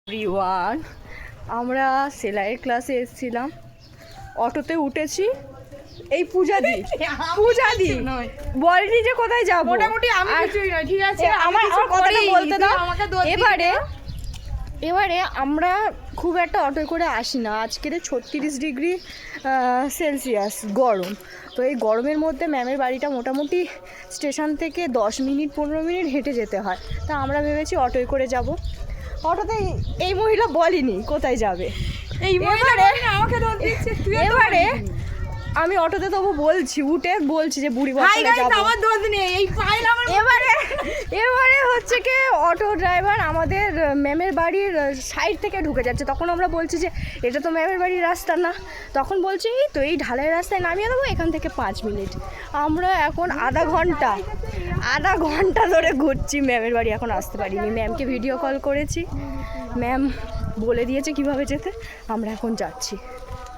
Everyone, আমরা সেলাইয়ের ক্লাসে এসেছিলাম, অটোতে উঠেছি। এই পূজা দি বলনি যে কোথায় যাব, মোটামুটি আমি কিছুই নয়, ঠিক আছে? আমার কথাটা বলতে দাও। এবারে আমরা খুব একটা অটোয় করে আসি না। আজকের 36 ডিগ্রি সেলসিয়াস গরম। তো এই গরমের মধ্যে ম্যামের বাড়িটা মোটামুটি স্টেশন থেকে 10-15 মিনিট হেঁটে যেতে হয়। তা আমরা ভেবেছি অটোয় করে যাব। অটোতে এই মহিলা বলেনি কোথায় যাবে। এবারে আমি অটোতে তবু বলছি, উঠে বলছি যে বুড়ি বসালে যাবো। এবারে হচ্ছে কি, অটো ড্রাইভার আমাদের ম্যামের বাড়ির সাইড থেকে ঢুকে যাচ্ছে। তখন আমরা বলছি যে এটা তো ম্যামের বাড়ির রাস্তা না। তখন বলছি এই তো এই ঢালাই রাস্তায় নামিয়ে দেবো, এখান থেকে 5 মিনিট। আমরা এখন আধা ঘন্টা ধরে ঘুরছি, ম্যামের বাড়ি এখন আসতে পারিনি। ম্যামকে ভিডিও কল করেছি, ম্যাম বলে দিয়েছে কিভাবে যেতে। আমরা এখন যাচ্ছি।